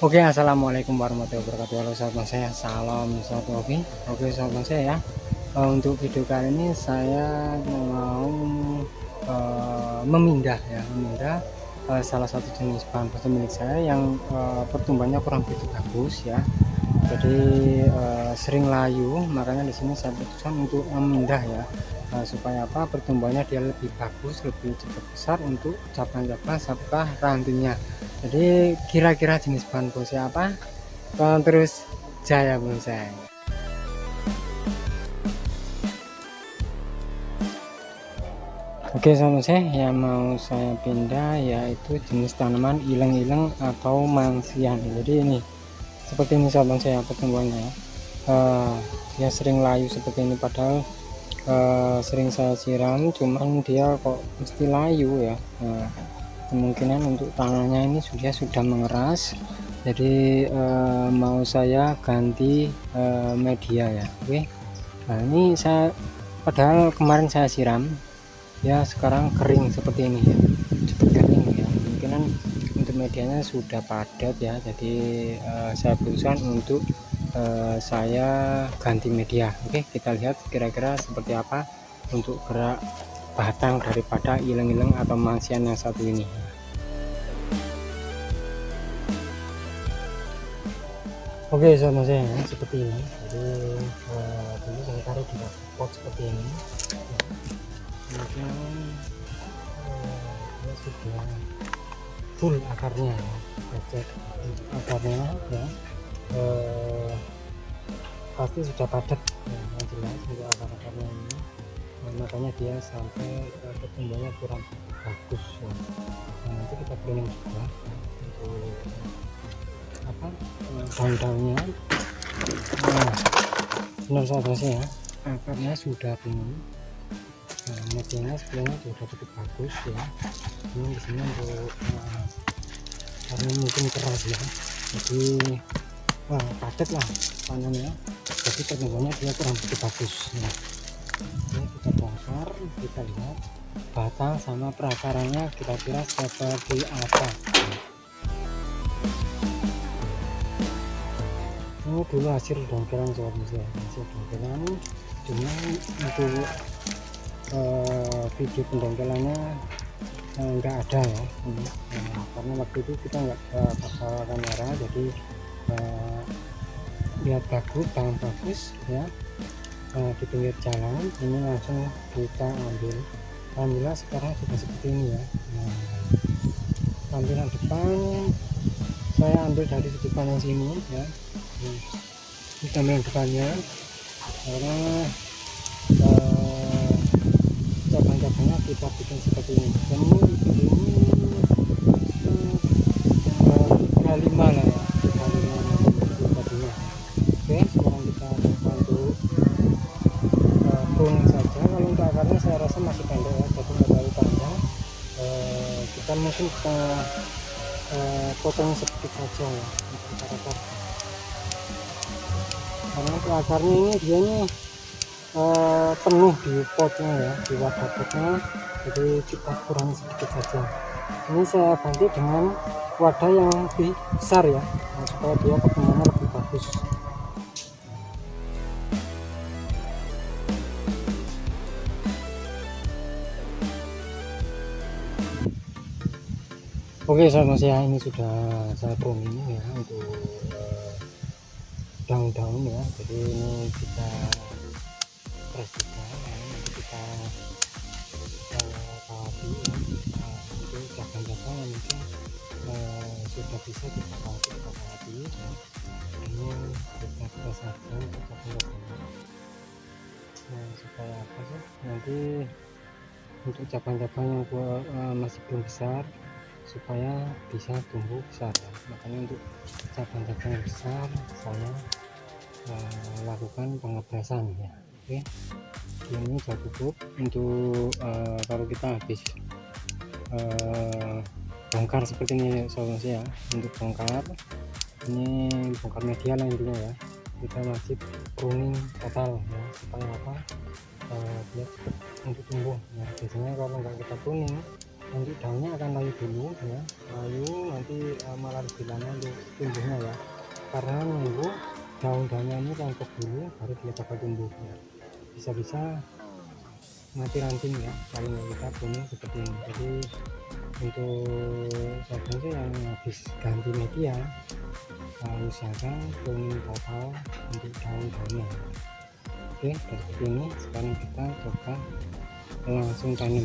Oke, assalamualaikum warahmatullahi wabarakatuh. Halo sahabat saya, salam satu hobi. Oke sahabat saya ya, untuk video kali ini saya mau memindah salah satu jenis bahan foto milik saya yang pertumbuhannya kurang begitu bagus ya. Jadi sering layu, makanya di sini saya putuskan untuk memindah ya, supaya apa, pertumbuhannya dia lebih bagus, lebih cepat besar untuk cabang-cabang serta rantingnya. Jadi kira-kira jenis bahan bonsai apa? Terus Jaya Bonsai. Oke sahabat saya, yang mau saya pindah yaitu jenis tanaman ileng-ileng atau mangsian. Jadi ini seperti ini sahabat saya pertumbuhannya ya. Dia sering layu seperti ini, padahal sering saya siram, cuman dia kok mesti layu ya. Kemungkinan untuk tanahnya ini sudah mengeras, jadi mau saya ganti media ya. Oke, nah ini saya padahal kemarin saya siram ya, sekarang kering seperti ini ya, cepat kering ya. Kemungkinan untuk medianya sudah padat ya, jadi saya putuskan untuk saya ganti media. Oke, kita lihat kira-kira seperti apa untuk gerak batang daripada ileng-ileng atau mangsian yang satu ini. Oke sama saya ya, seperti ini. Jadi dulu saya taruh di pot seperti ini, kemudian dia sudah full akarnya ya, cek akarnya ya, pasti sudah padat ya, yang jelas untuk akar-akarnya ini. Makanya dia sampai pertumbuhannya kurang bagus ya. Nah, nanti kita pruning juga untuk apa, daun-daunnya. Nah, benar sahabat saya, akarnya sudah penuh. Nah, medianya sebenarnya sudah cukup bagus ya. Ini di sini untuk karena mungkin keras ya, jadi padat lah tanamnya, jadi pertumbuhannya dia kurang begitu bagus ya. Ini kita bongkar, kita lihat batang sama perakarannya kira-kira seperti apa. Ini dulu hasil dongkelan sobat ya, hasil dongkelan, cuma untuk video pendongkelannya enggak ada ya. Karena waktu itu kita enggak pakai kamera, jadi lihat bagus, tangan bagus ya, di pinggir jalan ini langsung kita ambil. Alhamdulillah sekarang sudah seperti ini ya. Nah, tampilan depan saya ambil dari sudut pandang sini ya. Ini tampilan depannya, karena cabang-cabangnya kita bikin seperti ini. Dan ini K5 lah ya, K5 tadinya. Oke, sekarang kita coba untuk pruning saja. Kalau untuk akarnya saya rasa masih pendek ya, jadi nggak terlalu panjang. Kita mungkin kita potong sedikit saja ya untuk akar. Karena untuk akarnya ini dia ini penuh di potnya ya, di wadah potnya, jadi kita kurang sedikit saja. Ini saya ganti dengan wadah yang lebih besar ya, supaya dia pertumbuhannya lebih bagus. Oke sahabat saya, ini sudah saya pruning ya untuk daun-daun ya. Jadi ini kita press juga ya, nanti kita tawati ya. Untuk cabang-cabang yang mungkin sudah bisa kita tawati ya. Ini kita press saja untuk cabang-cabangnya. Nah, supaya apa sih, nanti untuk cabang-cabang yang masih belum besar supaya bisa tumbuh besar ya. Makanya untuk cabang-cabang yang besar saya lakukan pengeprasan ya. Oke, ini sudah cukup untuk kalau kita habis bongkar seperti ini sobat ya. Untuk bongkar ini, bongkar media lah intinya ya, kita wajib pruning total ya, supaya apa, dia cepat untuk tumbuh ya. Biasanya kalau nggak kita pruning Nanti daunnya akan layu dulu ya, layu nanti malah lebih lama untuk tumbuhnya ya, karena nunggu daun-daunnya ini rontok dulu baru dia bakal tumbuh ya. Bisa-bisa mati ranting ya kalau kita bunuh seperti ini. Jadi untuk saja sih yang habis ganti media usahakan pruning total untuk daun-daunnya. Oke, seperti ini. Sekarang kita coba langsung tanam.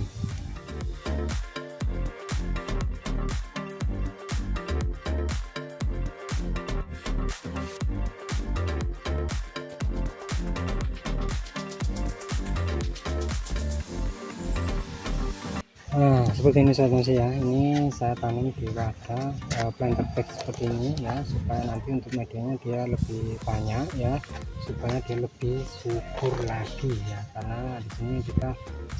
Nah, seperti ini sahabat ya, ini saya tanam di wadah planter bag seperti ini ya, supaya nanti untuk medianya dia lebih banyak ya, supaya dia lebih subur lagi ya, karena di sini kita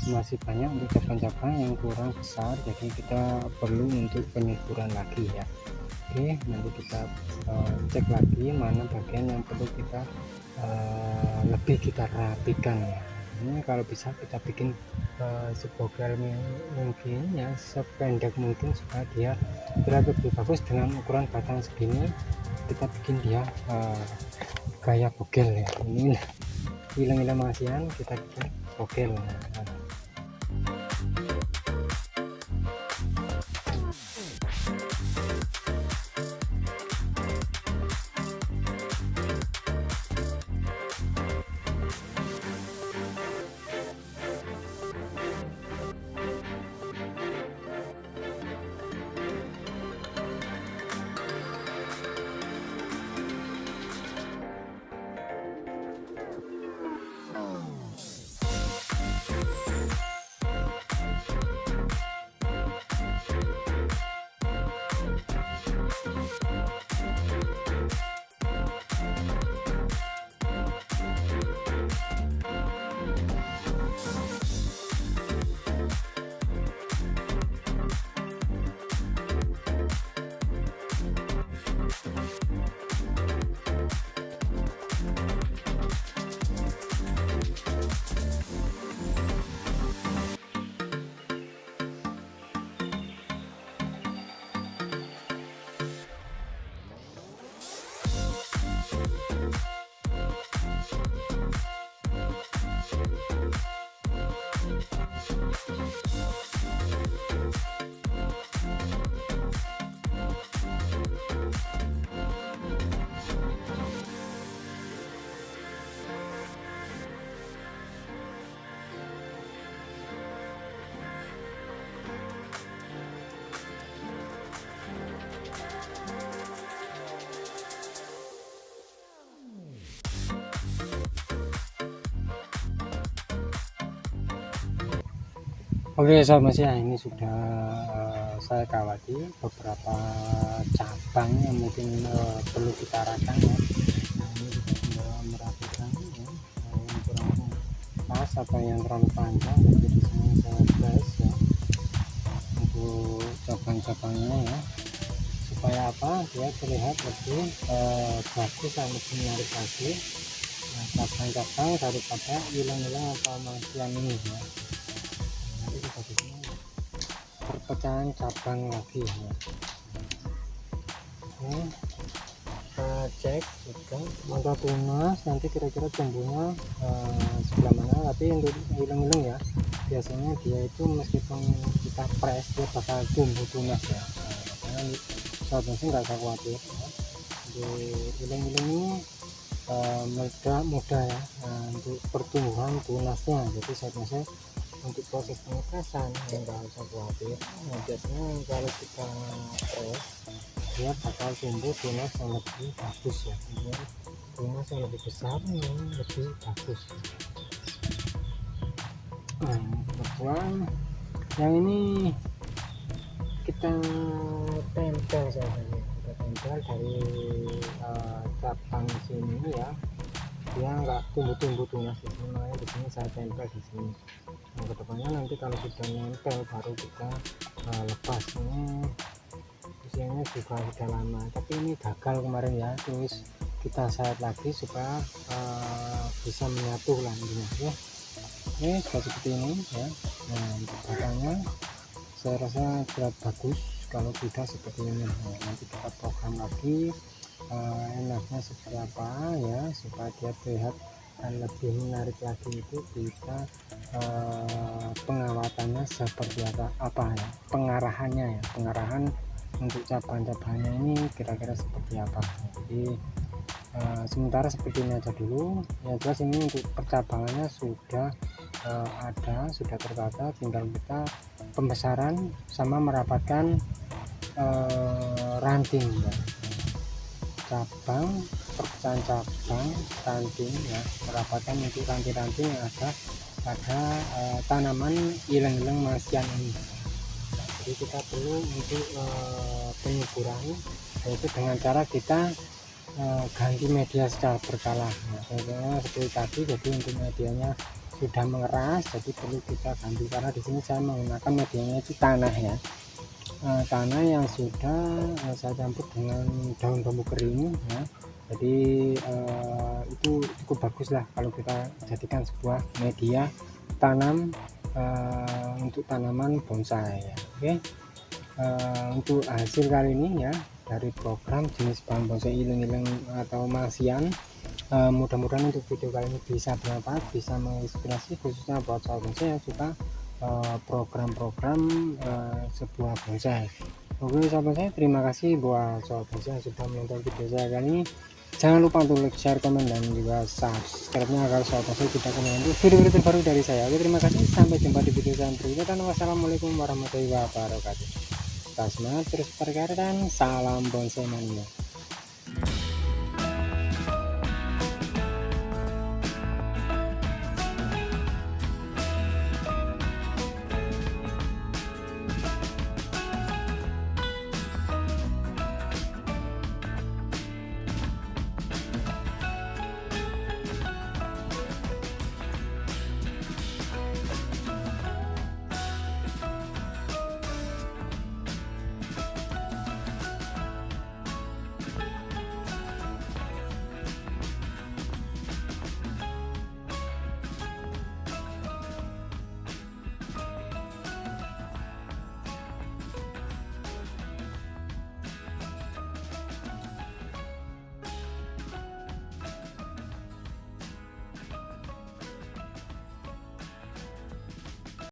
masih banyak untuk cabang-cabang yang kurang besar, jadi kita perlu untuk penyuburan lagi ya. Oke, nanti kita cek lagi mana bagian yang perlu kita lebih kita rapikan ya. Ini kalau bisa kita bikin sebogel mungkin ya, sependek mungkin supaya dia lebih bagus. Dengan ukuran batang segini kita bikin dia gaya bogel ya. Ini hilang-hilang masian kita bikin bogel ya. Oke sahabat ya, ini sudah saya kawati beberapa cabang yang mungkin perlu kita rakan ya. Nah, ini kita tinggal merapikan ya, yang kurang pas atau yang terlalu panjang, jadi di sini saya gas ya untuk cabang-cabangnya ya, supaya apa, dia terlihat lebih bagus dan lebih menarik lagi. Nah, cabang-cabang daripada hilang-hilang atau masian ini ya. Nanti kita bikin perpecahan cabang lagi ya. Ini kita cek juga maka tunas nanti kira-kira tumbuhnya sebelah mana, tapi untuk hilang-hilang ya biasanya dia itu meskipun kita press dia bakal tumbuh tunas ya. Makanya sahabat sih nggak usah khawatir ya. Untuk hilang-hilang ini mudah ya untuk pertumbuhan tunasnya, jadi sahabat untuk proses pengecasan nggak usah khawatir. Nah, biasanya kalau kita press dia bakal tumbuh tunas yang lebih bagus ya, tunas yang lebih besar yang lebih bagus. Nah, kebetulan yang ini kita tempel saja ya, kita tempel dari cabang sini ya, dia nggak tumbuh tunas di sini, makanya di sini saya tempel di sini. Nah, kedepannya nanti kalau sudah nempel baru kita lepas. Ini usianya juga sudah lama, tapi ini gagal kemarin ya, terus kita sayat lagi supaya bisa menyatu lanjutnya ya. Oke, seperti ini ya. Nah, untuk batangnya saya rasa tidak bagus kalau tidak seperti ini. Nah, nanti kita program lagi enaknya seperti apa ya, supaya dia terlihat dan lebih menarik lagi. Itu kita pengawatannya seperti apa ya, pengarahan untuk cabang-cabangnya ini kira-kira seperti apa. Jadi sementara seperti ini aja dulu ya. Jelas ini untuk percabangannya sudah sudah tertata, tinggal kita pembesaran sama merapatkan ranting ya. Cabang, perpecahan cabang, ranting ya, merapatkan untuk ranting-ranting yang ada pada tanaman ilang-ilang mangsian ini. Jadi kita perlu untuk penyuburan, yaitu dengan cara kita ganti media secara berkala. Nah, seperti tadi, jadi untuk medianya sudah mengeras, jadi perlu kita ganti, karena di sini saya menggunakan medianya itu tanah ya, tanah yang sudah saya campur dengan daun bambu kering ya. Jadi itu cukup bagus lah kalau kita jadikan sebuah media tanam untuk tanaman bonsai ya. Oke, untuk hasil kali ini ya dari program jenis bahan bonsai ilang-ilang atau mangsian, mudah-mudahan untuk video kali ini bisa bermanfaat, bisa menginspirasi khususnya buat sahabat bonsai yang suka program-program sebuah bonsai. Oke sahabat saya, terima kasih buat sahabat bonsai yang sudah menonton video saya kali ini. Jangan lupa untuk like, share, komen, dan juga subscribe-nya agar sahabat bonsai tidak ketinggalan video-video terbaru dari saya. Oke, terima kasih, sampai jumpa di video selanjutnya, dan wassalamualaikum warahmatullahi wabarakatuh. Semangat terus berkarya dan salam bonsai mania.